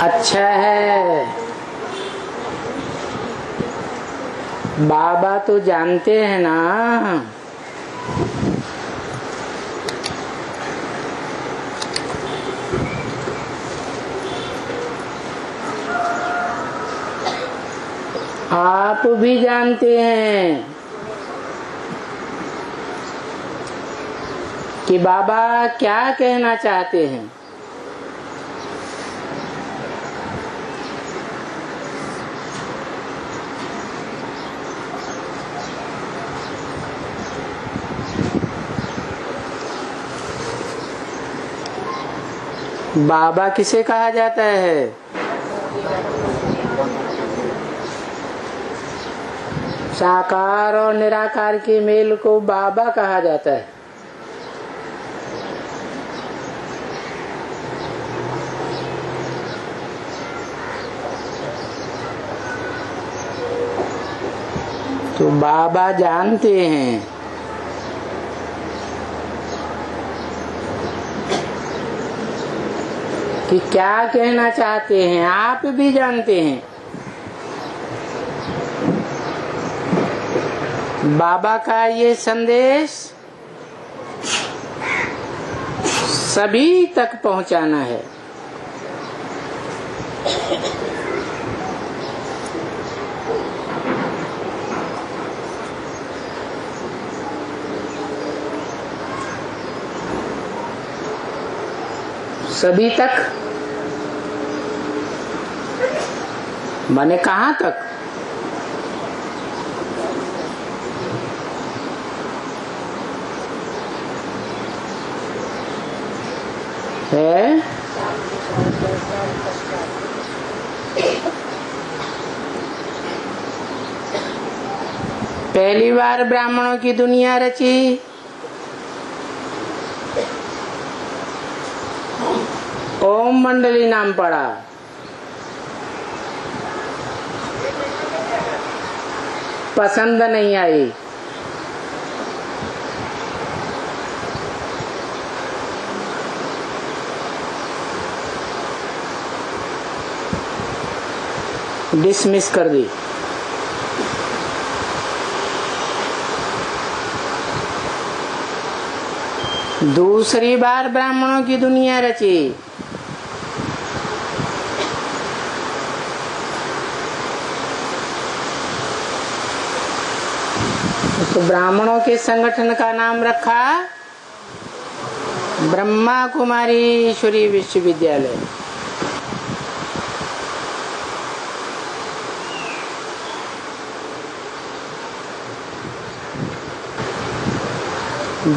अच्छा है, बाबा तो जानते हैं ना। आप भी जानते हैं कि बाबा क्या कहना चाहते हैं। बाबा किसे कहा जाता है? साकार और निराकार के मेल को बाबा कहा जाता है। तो बाबा जानते हैं कि क्या कहना चाहते हैं। आप भी जानते हैं। बाबा का ये संदेश सभी तक पहुंचाना है। सभी तक माने कहाँ तक? है पहली बार ब्राह्मणों की दुनिया रची, ओम मंडली नाम पड़ा। पसंद नहीं आई। डिसमिस कर दी। दूसरी बार ब्राह्मणों की दुनिया रची। तो ब्राह्मणों के संगठन का नाम रखा ब्रह्मा कुमारी ईश्वरी विश्वविद्यालय।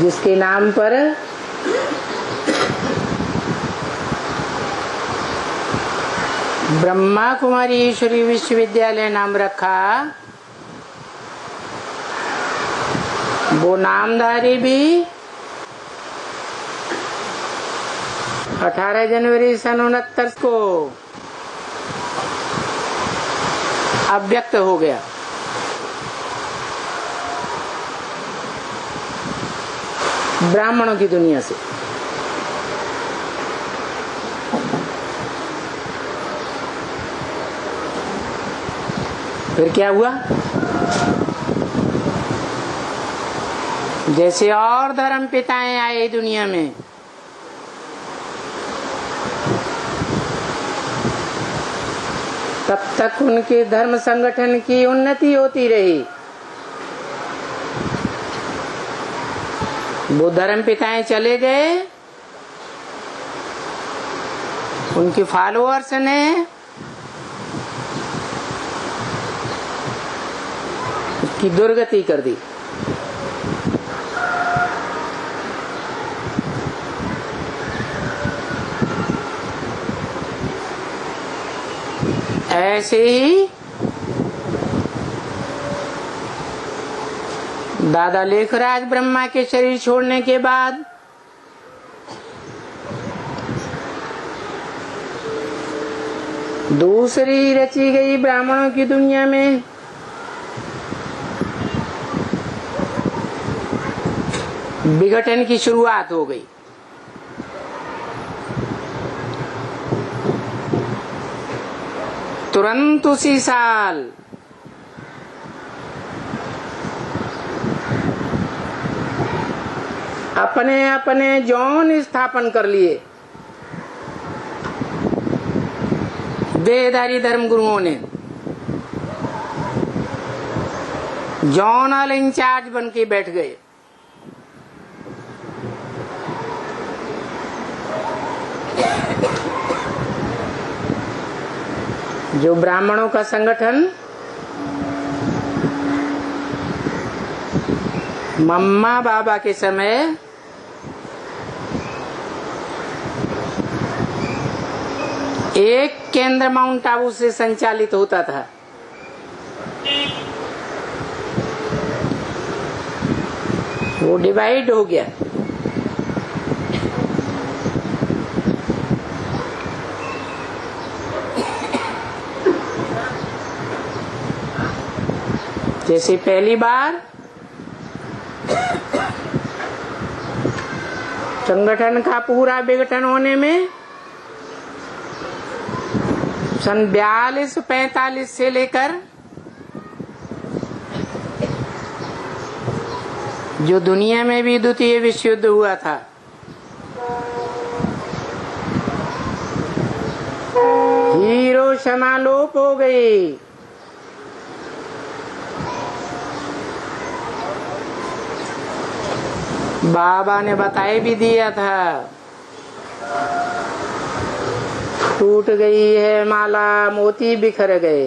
जिसके नाम पर ब्रह्मा कुमारी ईश्वरी विश्वविद्यालय नाम रखा, वो नामधारी भी 18 जनवरी सन 69 को अव्यक्त हो गया। ब्राह्मणों की दुनिया से। फिर क्या हुआ? जैसे और धर्म पिताएं आए दुनिया में, तब तक उनके धर्म संगठन की उन्नति होती रही। वो धर्म पिताएं चले गए, उनके फॉलोअर्स ने उसकी दुर्गति कर दी। ऐसे ही दादा लेखराज ब्रह्मा के शरीर छोड़ने के बाद दूसरी रची गई ब्राह्मणों की दुनिया में विघटन की शुरुआत हो गई। तुरंत उसी साल अपने अपने जौन स्थापन कर लिए वेदारी धर्म गुरुओं ने। जौनल इंचार्ज बन के बैठ गए। जो ब्राह्मणों का संगठन मम्मा बाबा के समय एक केंद्र माउंट आबू से संचालित होता था, वो डिवाइड हो गया। जैसे पहली बार संगठन का पूरा विघटन होने में सन 42-45 से लेकर जो दुनिया में भी द्वितीय विश्व युद्ध हुआ था, हिरोशिमा लोप हो गई। बाबा ने बताए भी दिया था, टूट गई है माला, मोती बिखर गए।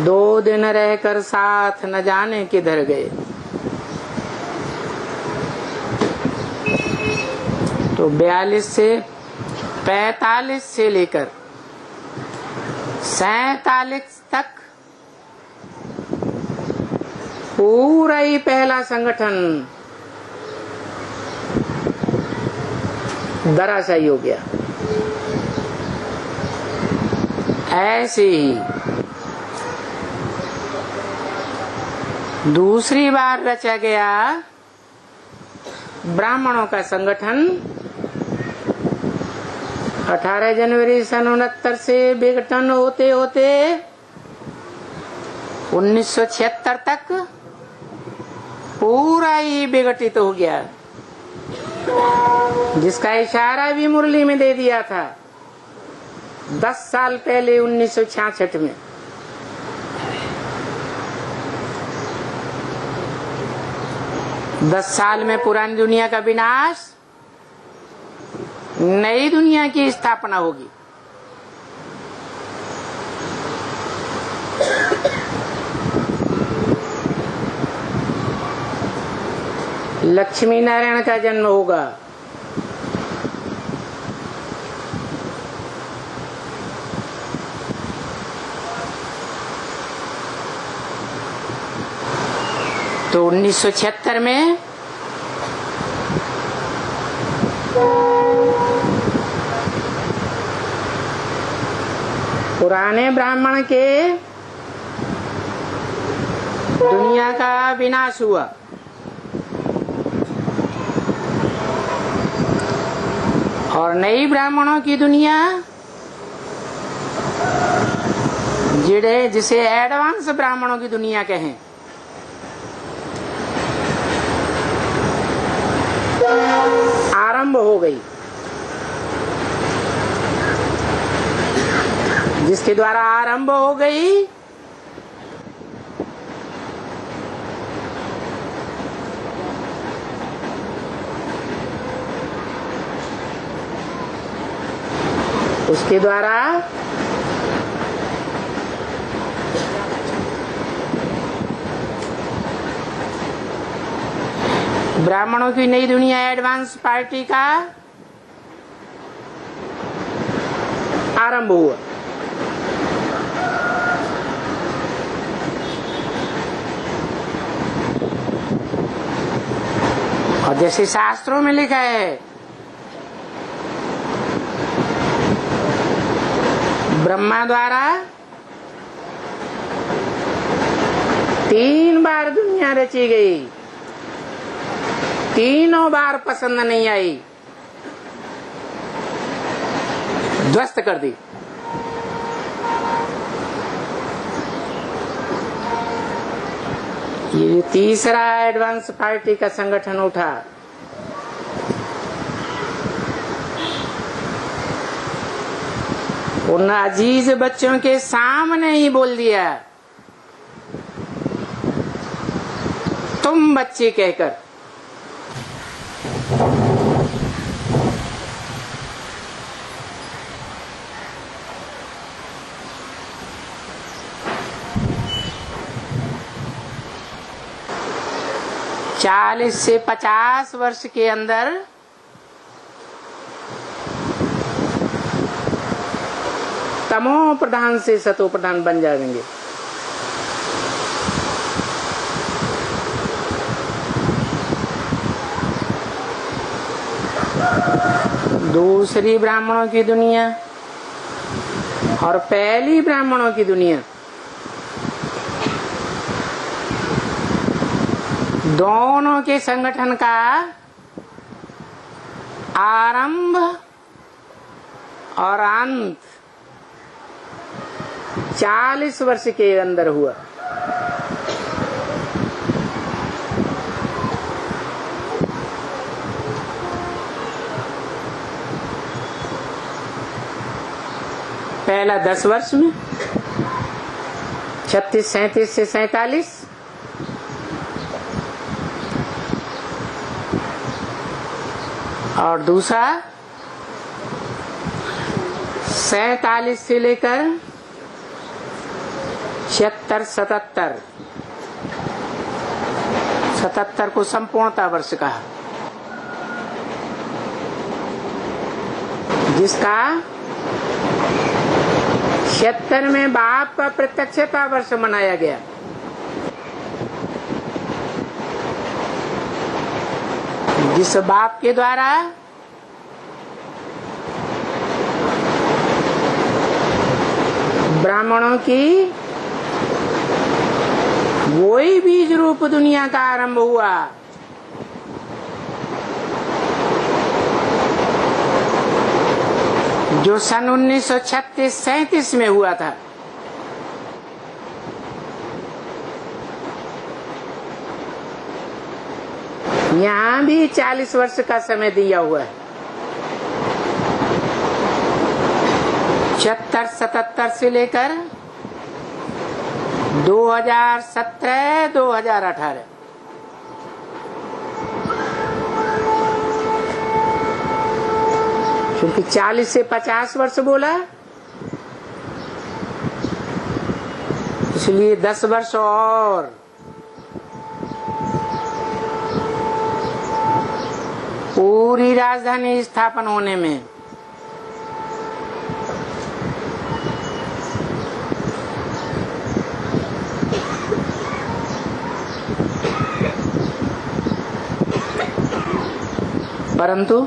2 दिन रहकर साथ न जाने किधर गए। तो 42 से 45 से लेकर 47 तक पूरा ही पहला संगठन धराशायी हो गया। ऐसे ही दूसरी बार रचा गया ब्राह्मणों का संगठन 18 जनवरी सन 69 से विघटन होते होते 1976 तक पूरा ही विघटित हो गया, जिसका इशारा भी मुरली में दे दिया था 10 साल पहले 1966 में। दस साल में पुरानी दुनिया का विनाश, नई दुनिया की स्थापना होगी। लक्ष्मी नारायण का जन्म होगा। तो 1976 में पुराने ब्राह्मण के दुनिया का विनाश हुआ। और नई ब्राह्मणों की दुनिया, जिसे एडवांस ब्राह्मणों की दुनिया कहें, आरंभ हो गई, जिसके द्वारा आरंभ हो गई उसके द्वारा ब्राह्मणों की नई दुनिया एडवांस पार्टी का आरंभ हुआ। और जैसे शास्त्रों में लिखा है, ब्रह्मा द्वारा 3 बार दुनिया रची गई, तीनों बार पसंद नहीं आई। ध्वस्त कर दी। ये तीसरा एडवांस पार्टी का संगठन उठा, उन अजीज बच्चों के सामने ही बोल दिया, तुम बच्चे कहकर। चालीस से 50 वर्ष के अंदर तमो प्रधान से सतो प्रधान बन जाएंगे। दूसरी ब्राह्मणों की दुनिया और पहली ब्राह्मणों की दुनिया, दोनों के संगठन का आरंभ और अंत 40 वर्ष के अंदर हुआ। पहला 10 वर्ष में 36, 37 से 47, और दूसरा 47 से लेकर 76, 77, 77 को संपूर्णता वर्ष कहा, जिसका 76 में बाप का प्रत्यक्षता वर्ष मनाया गया। जिस बाप के द्वारा ब्राह्मणों की वही बीज रूप दुनिया का आरंभ हुआ, जो सन 1936-37 में हुआ था। यहाँ भी 40 वर्ष का समय दिया हुआ है। 76, 77 से लेकर 2017, 2018, क्योंकि 40 से 50 वर्ष बोला, इसलिए 10 वर्ष और पूरी राजधानी स्थापन होने में। परंतु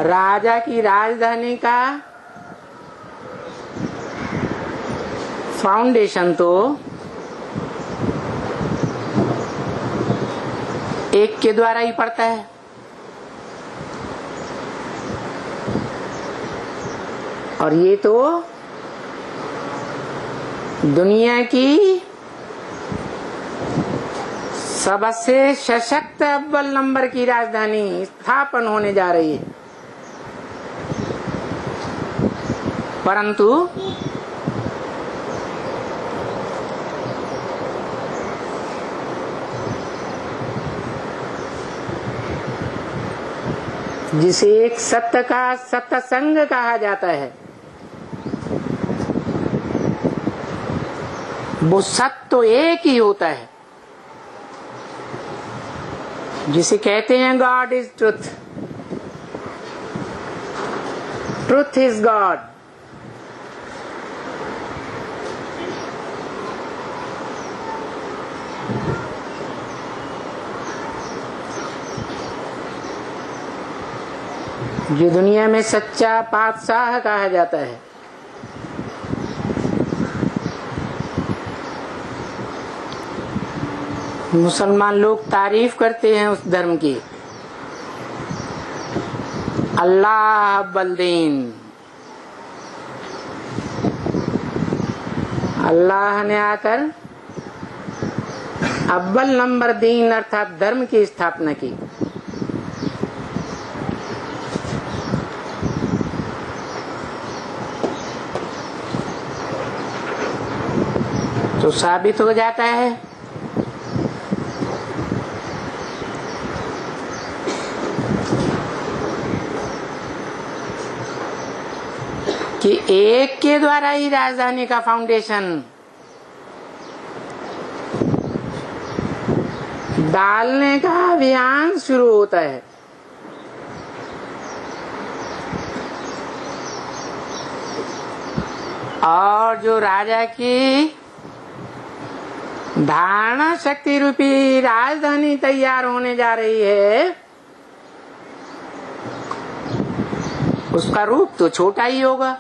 राजा की राजधानी का फाउंडेशन तो एक के द्वारा ही पड़ता है, और ये तो दुनिया की सबसे सशक्त अव्वल नंबर की राजधानी स्थापन होने जा रही है। परंतु जिसे एक सत्य का सत्संग कहा जाता है, वो सत्य तो एक ही होता है, जिसे कहते हैं God is truth, truth is God. जो दुनिया में सच्चा पातशाह कहा जाता है, मुसलमान लोग तारीफ करते हैं उस धर्म की, अल्लाह बलदीन, अल्लाह ने आकर अव्वल नंबर दीन अर्थात धर्म की स्थापना की। तो साबित हो जाता है कि एक के द्वारा ही राजधानी का फाउंडेशन डालने का अभियान शुरू होता है। और जो राजा की धारणा शक्ति रूपी राजधानी तैयार होने जा रही है, उसका रूप तो छोटा ही होगा।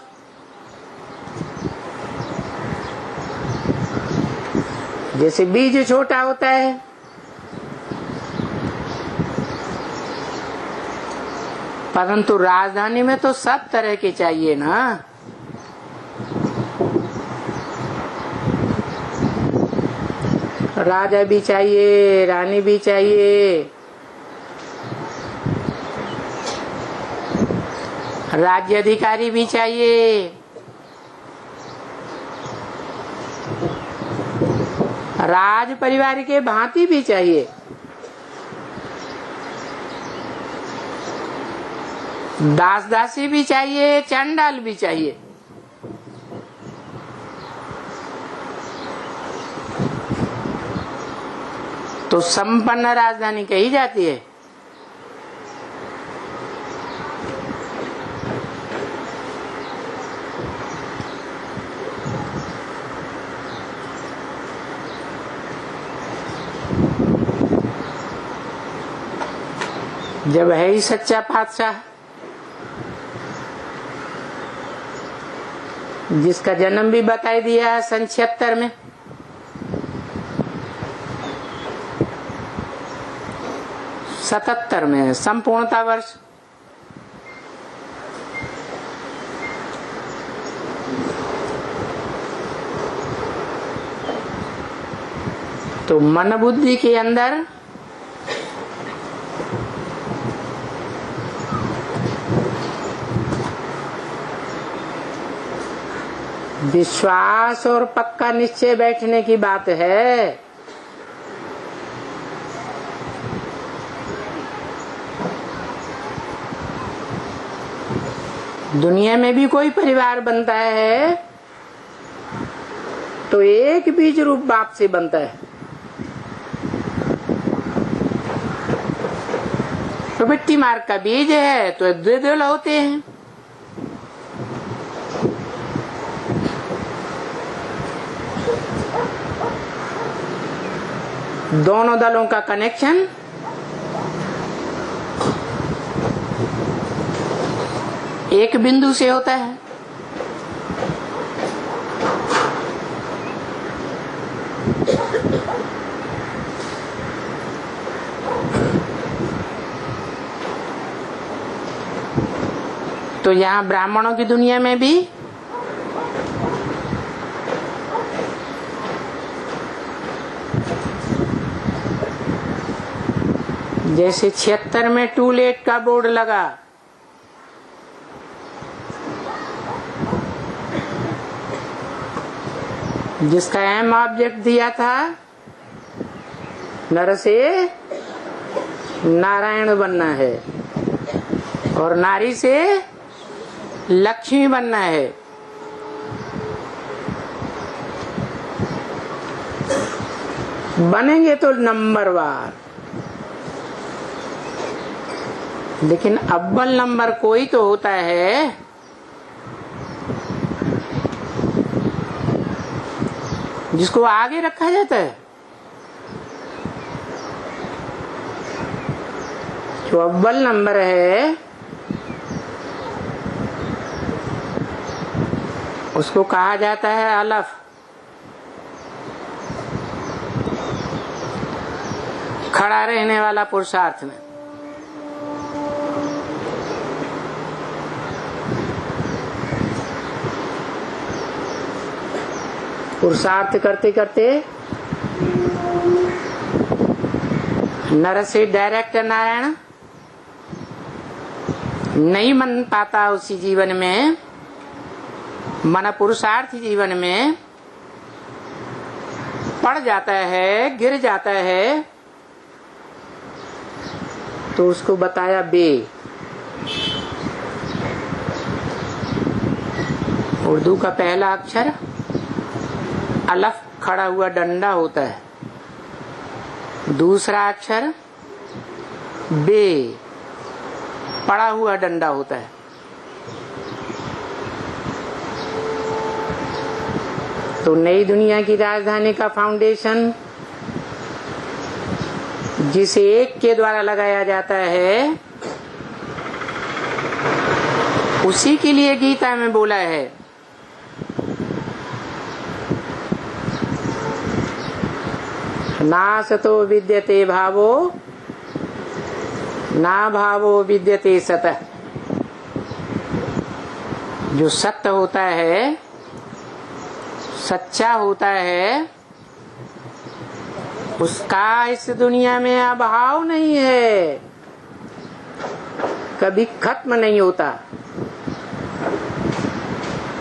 जैसे बीज छोटा होता है, परंतु राजधानी में तो सब तरह के चाहिए ना। राजा भी चाहिए, रानी भी चाहिए, राज्य अधिकारी भी चाहिए, राज परिवार के भांति भी चाहिए, दास दासी भी चाहिए, चंडाल भी चाहिए। तो संपन्न राजधानी कही जाती है। जब है ही सच्चा पातशाह, जिसका जन्म भी बताई दिया है सन 76 में, सतहत्तर में संपूर्णता वर्ष, तो मन बुद्धि के अंदर विश्वास और पक्का निश्चय बैठने की बात है। दुनिया में भी कोई परिवार बनता है तो एक बीज रूप बाप से बनता है। तो मिट्टी मार्ग का बीज है तो द्विदल होते हैं। दोनों दलों का कनेक्शन एक बिंदु से होता है। तो यहाँ ब्राह्मणों की दुनिया में भी जैसे 76 में टू लेट का बोर्ड लगा, जिसका अहम ऑब्जेक्ट दिया था नर से नारायण बनना है और नारी से लक्ष्मी बनना है। बनेंगे तो नंबरवार, लेकिन अव्वल नंबर कोई तो होता है जिसको आगे रखा जाता है। जो अव्वल नंबर है उसको कहा जाता है अलफ। खड़ा रहने वाला पुरुषार्थ में पुरुषार्थ करते करते नर से डायरेक्ट नारायण नहीं मन पाता। उसी जीवन में, मन पुरुषार्थ जीवन में पड़ जाता है, गिर जाता है, तो उसको बताया बे। उर्दू का पहला अक्षर अलफ खड़ा हुआ डंडा होता है, दूसरा अक्षर बे पड़ा हुआ डंडा होता है। तो नई दुनिया की राजधानी का फाउंडेशन जिसे एक के द्वारा लगाया जाता है, उसी के लिए गीता में बोला है नासतो विद्यते भावो ना भावो विद्यते सतः। जो सत्य होता है, सच्चा होता है, उसका इस दुनिया में अभाव नहीं है, कभी खत्म नहीं होता।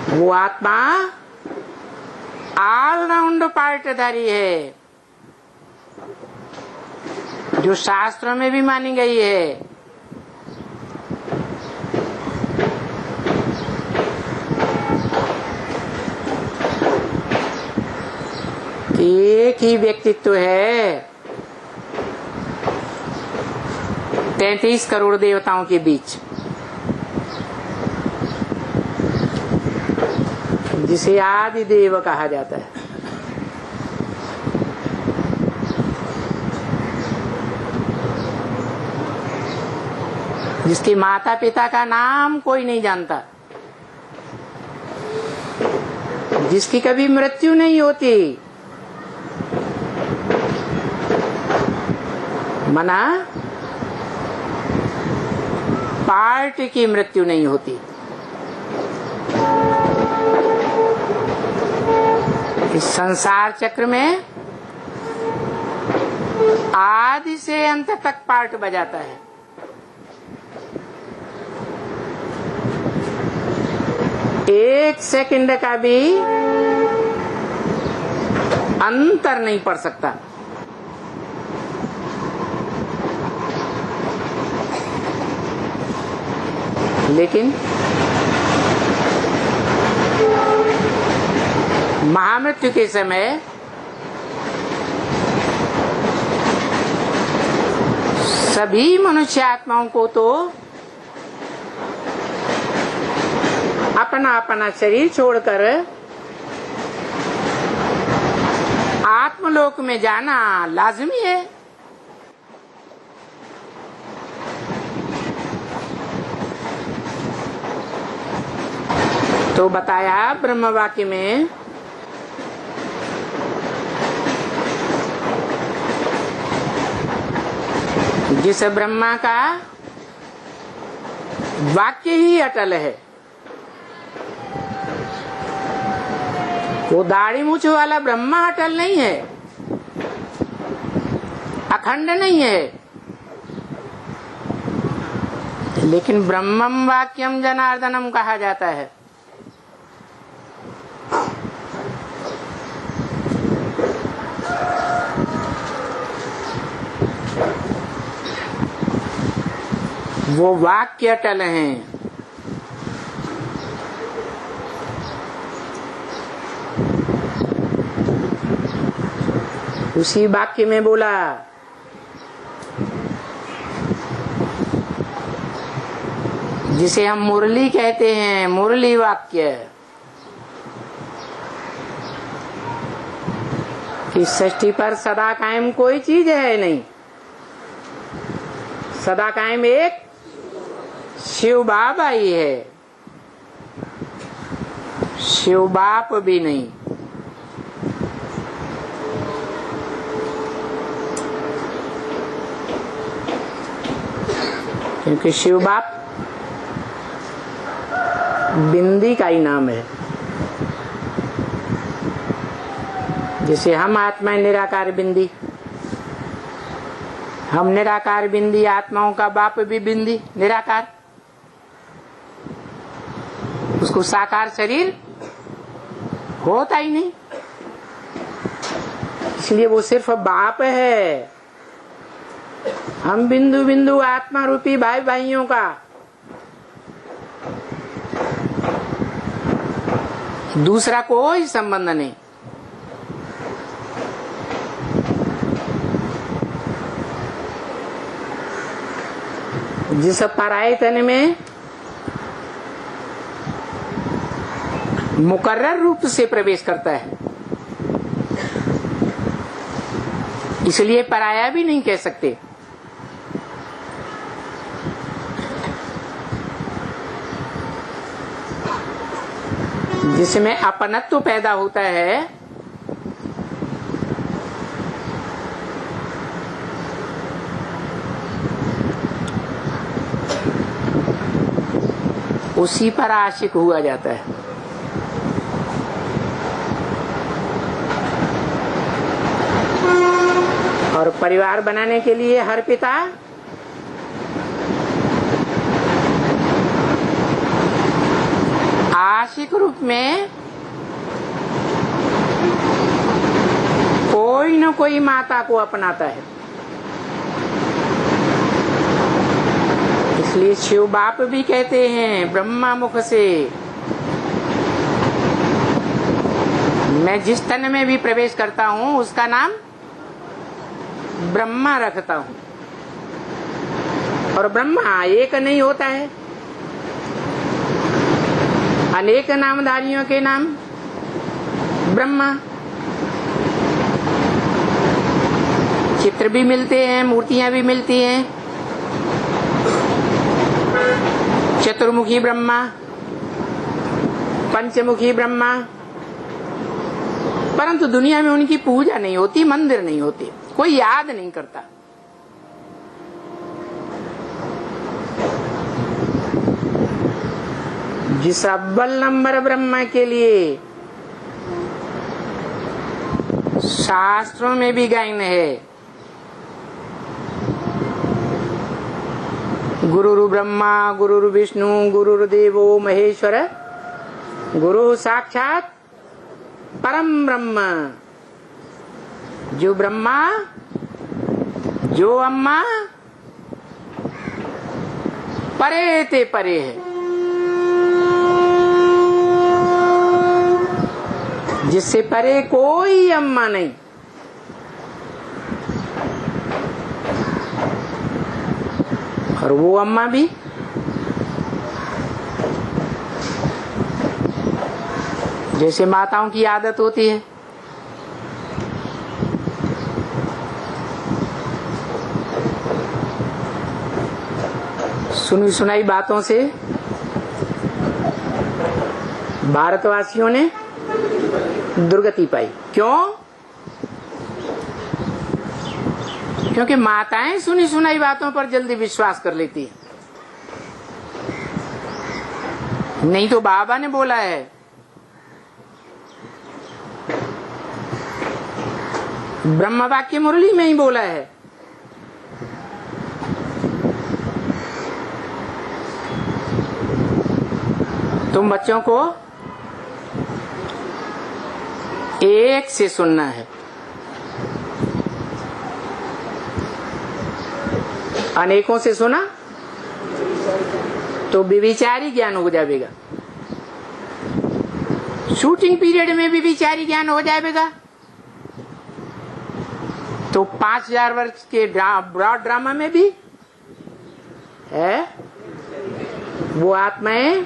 वो आत्मा ऑलराउंड पार्टधारी है, जो शास्त्रों में भी मानी गई है। एक ही व्यक्तित्व है 33 करोड़ देवताओं के बीच, जिसे आदि देव कहा जाता है। जिसके माता पिता का नाम कोई नहीं जानता, जिसकी कभी मृत्यु नहीं होती, मना पार्ट की मृत्यु नहीं होती। इस संसार चक्र में आदि से अंत तक पार्ट बजाता है। एक सेकंड का भी अंतर नहीं पड़ सकता। लेकिन महामृत्यु के समय सभी मनुष्य आत्माओं को तो अपना अपना शरीर छोड़कर आत्मलोक में जाना लाजमी है। तो बताया ब्रह्म वाक्य में जिस ब्रह्मा का वाक्य ही अटल है, वो दाढ़ी मूछ वाला ब्रह्मा अटल नहीं है, अखंड नहीं है। लेकिन ब्रह्मम वाक्यम जनार्दनम कहा जाता है। वो वाक्य अटल हैं। उसी वाक्य में बोला जिसे हम मुरली कहते हैं, मुरली वाक्य, कि सृष्टि पर सदा कायम कोई चीज है नहीं। सदा कायम एक शिव बाबा ही है, शिव बाप भी नहीं। क्योंकि शिव बाप बिंदी का ही नाम है। जैसे हम आत्मा निराकार बिंदी, हम निराकार बिंदी, आत्माओं का बाप भी बिंदी निराकार, उसको साकार शरीर होता ही नहीं, इसलिए वो सिर्फ बाप है। हम बिंदु बिंदु आत्मा रूपी भाई भाइयों का दूसरा कोई संबंध नहीं। जिस पराये तन में मुकर्रर रूप से प्रवेश करता है, इसलिए पराया भी नहीं कह सकते। जिसमें अपनत्व पैदा होता है, उसी पर आशिक हुआ जाता है। और परिवार बनाने के लिए हर पिता आशिक रूप में कोई न कोई माता को अपनाता है। इसलिए शिव बाप भी कहते हैं ब्रह्मा मुख से, मैं जिस तन में भी प्रवेश करता हूं उसका नाम ब्रह्मा रखता हूं। और ब्रह्मा एक नहीं होता है, अनेक नामधारियों के नाम ब्रह्मा। चित्र भी मिलते हैं, मूर्तियां भी मिलती हैं, चतुर्मुखी ब्रह्मा, पंचमुखी ब्रह्मा, परंतु दुनिया में उनकी पूजा नहीं होती, मंदिर नहीं होते, कोई याद नहीं करता। जिस अव्वल नंबर ब्रह्मा के लिए शास्त्रों में भी गायन है, गुरुरु ब्रह्मा गुरुरु विष्णु गुरुर्देवो महेश्वर गुरु साक्षात परम ब्रह्म। जो ब्रह्मा, जो अम्मा परे ते परे है, जिससे परे कोई अम्मा नहीं। और वो अम्मा भी जैसे माताओं की आदत होती है, सुनी सुनाई बातों से भारतवासियों ने दुर्गति पाई। क्यों? क्योंकि माताएं सुनी सुनाई बातों पर जल्दी विश्वास कर लेती है। नहीं तो बाबा ने बोला है, ब्रह्म वाक्य मुरली में ही बोला है, तुम बच्चों को एक से सुनना है, अनेकों से सुना तो विविचारी ज्ञान हो जाएगा, शूटिंग पीरियड में भी विचारी ज्ञान हो जाएगा। तो 5000 वर्ष के ब्रॉड ड्रामा में भी है, वो आत्माएं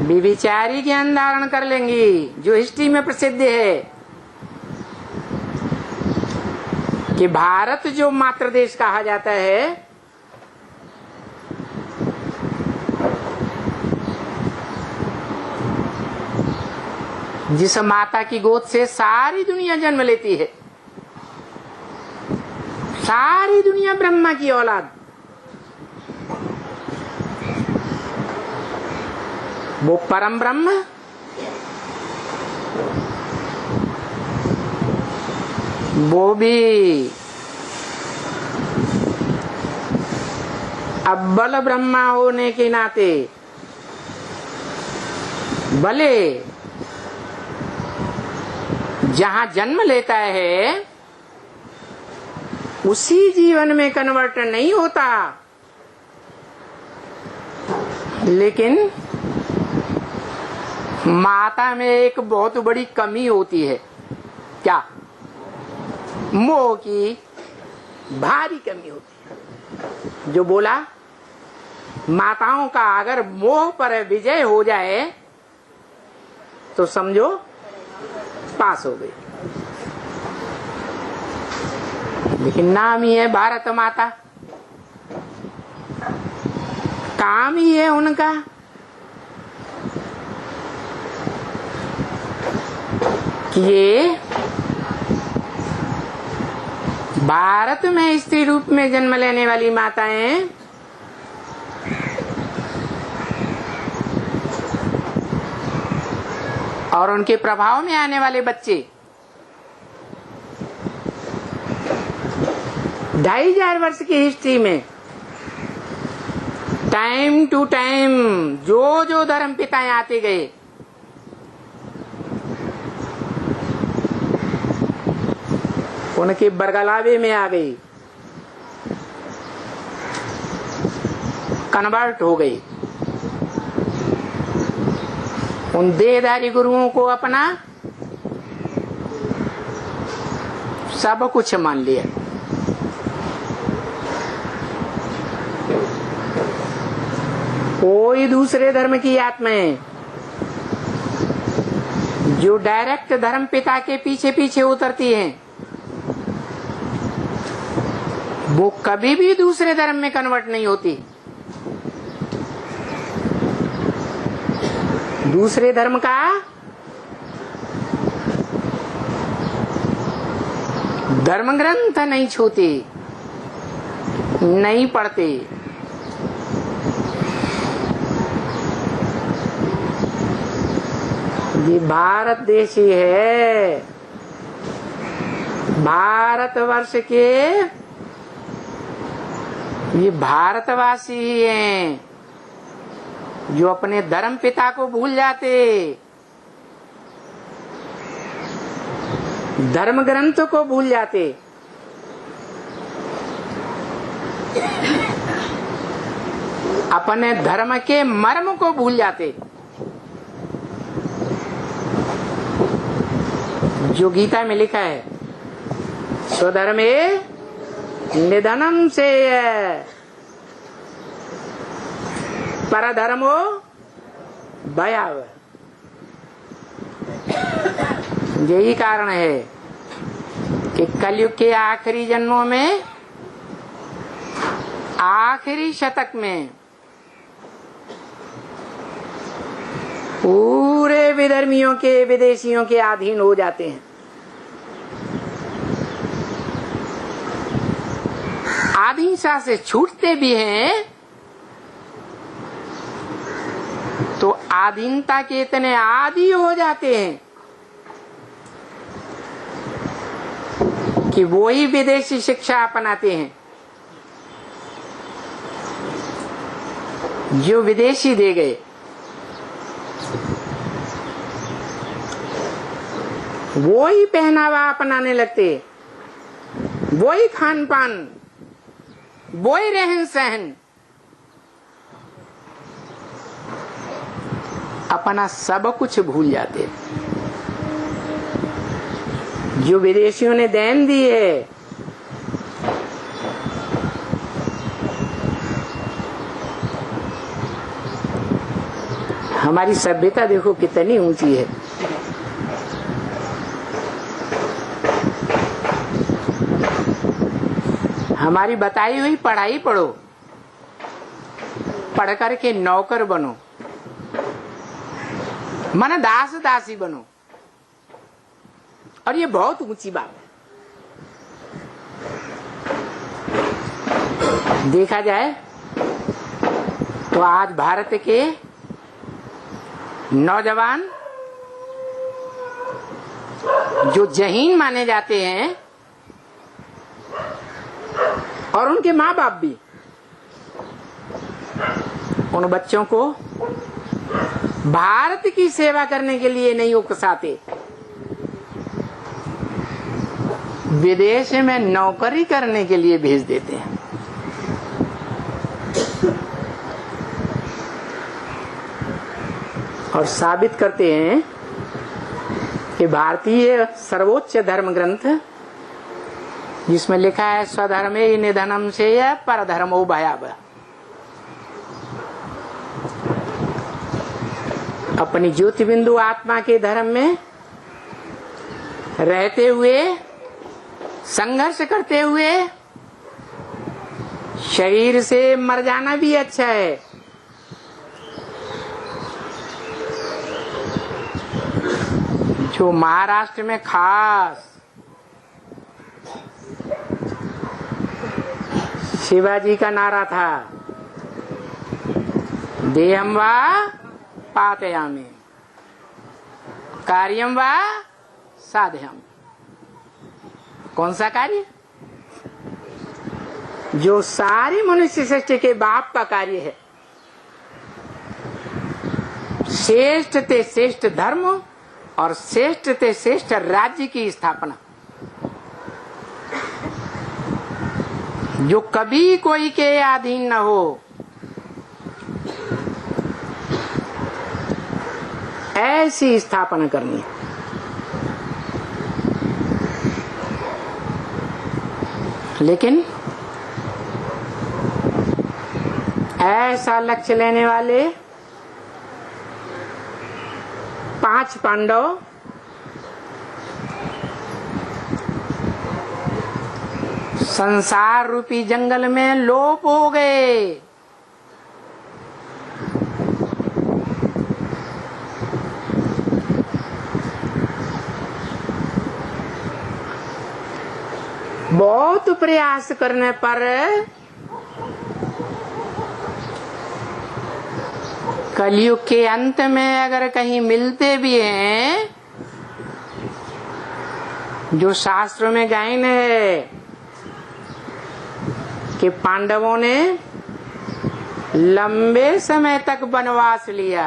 विविचारी ज्ञान धारण कर लेंगी। जो हिस्ट्री में प्रसिद्ध है कि भारत जो मातृ देश कहा जाता है, जिस माता की गोद से सारी दुनिया जन्म लेती है, सारी दुनिया ब्रह्मा की औलाद, वो परम ब्रह्म वो भी अव्वल ब्रह्मा होने के नाते भले जहां जन्म लेता है उसी जीवन में कन्वर्ट नहीं होता, लेकिन माता में एक बहुत बड़ी कमी होती है। क्या? मोह की भारी कमी होती है। जो बोला, माताओं का अगर मोह पर विजय हो जाए तो समझो पास हो गई। लेकिन नाम ही है भारत माता, काम ही है उनका कि ये भारत में स्त्री रूप में जन्म लेने वाली माताएं और उनके प्रभाव में आने वाले बच्चे 2500 वर्ष की हिस्ट्री में टाइम टू टाइम जो धर्म पिताएं आते गए, उनके बरगलावे में आ गई, कन्वर्ट हो गई। उन देहधारी गुरुओं को अपना सब कुछ मान लिया। कोई दूसरे धर्म की आत्माएं जो डायरेक्ट धर्म पिता के पीछे पीछे उतरती हैं, वो कभी भी दूसरे धर्म में कन्वर्ट नहीं होती। दूसरे धर्म का धर्म ग्रंथ नहीं छूते, नहीं पढ़ते। ये भारत देश ही है, भारतवर्ष के ये भारतवासी ही हैं जो अपने धर्म पिता को भूल जाते, धर्म ग्रंथ को भूल जाते। अपने धर्म के मर्म को भूल जाते। जो गीता में लिखा है, स्वधर्मे निधनम से परधर्मो भयावह। यही कारण है कि कलयुग के आखिरी जन्मों में, आखिरी शतक में पूरे विधर्मियों के, विदेशियों के अधीन हो जाते हैं। आधीनता से छूटते भी हैं तो आधीनता के इतने आदी हो जाते हैं कि वो ही विदेशी शिक्षा अपनाते हैं जो विदेशी दे गए। वो ही पहनावा अपनाने लगते, वो ही खान पान, वो ही रहन सहन, अपना सब कुछ भूल जाते। जो विदेशियों ने देन दी है, हमारी सभ्यता देखो कितनी ऊंची है। हमारी बताई हुई पढ़ाई पढ़ो, पढ़ करके नौकर बनो, मन दास दासी बनो, और ये बहुत ऊंची बात है। देखा जाए तो आज भारत के नौजवान जो जहीन माने जाते हैं, और उनके माँ बाप भी उन बच्चों को भारत की सेवा करने के लिए नहीं उकसाते, विदेश में नौकरी करने के लिए भेज देते हैं। और साबित करते हैं कि भारतीय सर्वोच्च धर्म ग्रंथ जिसमें लिखा है स्वधर्मे निधनम से परधर्मो भयावह, अपनी ज्योति बिंदु आत्मा के धर्म में रहते हुए, संघर्ष करते हुए शरीर से मर जाना भी अच्छा है। जो महाराष्ट्र में खास शिवाजी का नारा था, देहम वा पातयामि कार्यम वा साधयामि। कौन सा कार्य? जो सारी मनुष्य सृष्टि के बाप का कार्य है, श्रेष्ठ ते श्रेष्ठ धर्म और श्रेष्ठ ते श्रेष्ठ राज्य की स्थापना, जो कभी कोई के अधीन न हो, ऐसी स्थापना करनी है। लेकिन ऐसा लक्ष्य लेने वाले 5 पांडव संसार रूपी जंगल में लोप हो गए। बहुत प्रयास करने पर कलयुग के अंत में अगर कहीं मिलते भी हैं, जो शास्त्रों में गायन है कि पांडवों ने लंबे समय तक वनवास लिया,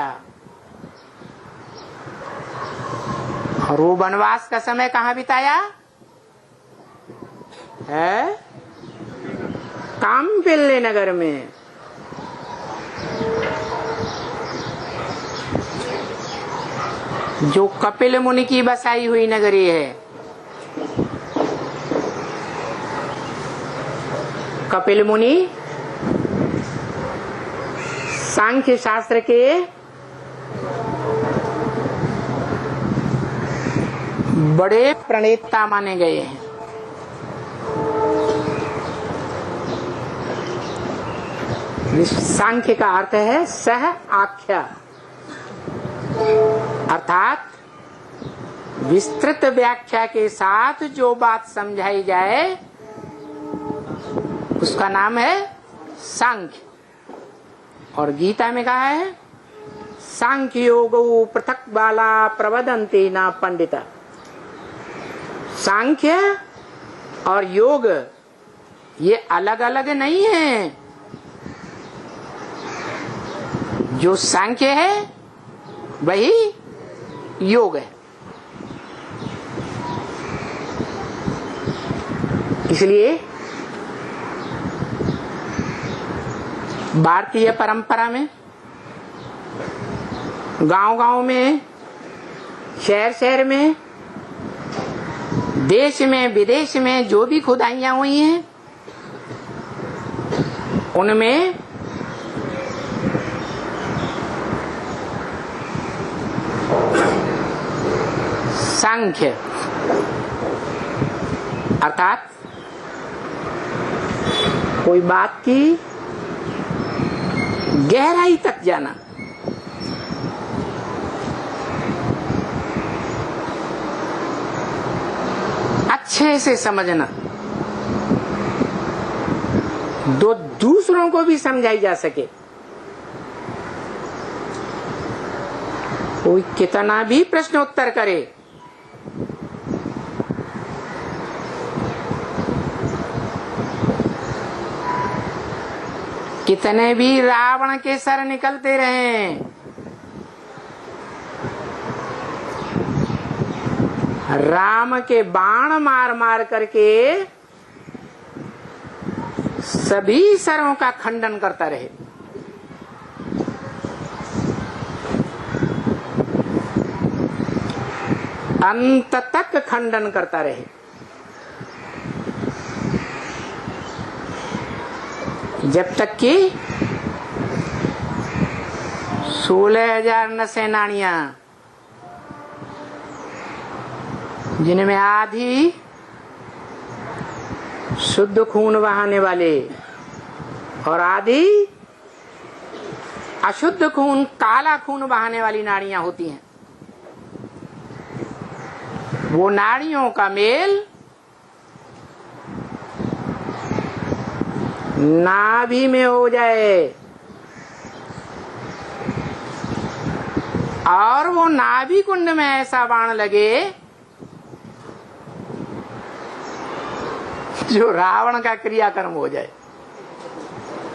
और वो वनवास का समय कहाँ बिताया है? काम्पिल्य नगर में। जो कपिल मुनि की बसाई हुई नगरी है। कपिल मुनि सांख्य शास्त्र के बड़े प्रणेता माने गए हैं। सांख्य का अर्थ है सह आख्या, अर्थात विस्तृत व्याख्या के साथ जो बात समझाई जाए उसका नाम है सांख्य। और गीता में कहा है सांख्य योगो पृथक बाला प्रवदन्ति ना पंडिता। सांख्य और योग ये अलग अलग नहीं है। जो सांख्य है वही योग है। इसलिए भारतीय परंपरा में गांव-गांव में, शहर में, देश में, विदेश में जो भी खुदाइयां हुई हैं उनमें सांख्य अर्थात कोई बात की गहराई तक जाना, अच्छे से समझना, दो दूसरों को भी समझाई जा सके। कोई कितना भी प्रश्न उत्तर करे, कितने भी रावण के सर निकलते रहे, राम के बाण मार मार करके सभी सरों का खंडन करता रहे। अंत तक खंडन करता रहे। जब तक कि 16,000 नरसेनानियां, जिनमें आधी शुद्ध खून बहाने वाले और आधी अशुद्ध खून, काला खून बहाने वाली नाड़ियां होती हैं, वो नाड़ियों का मेल नाभि में हो जाए और वो नाभि कुंड में ऐसा बाण लगे जो रावण का क्रियाकर्म हो जाए।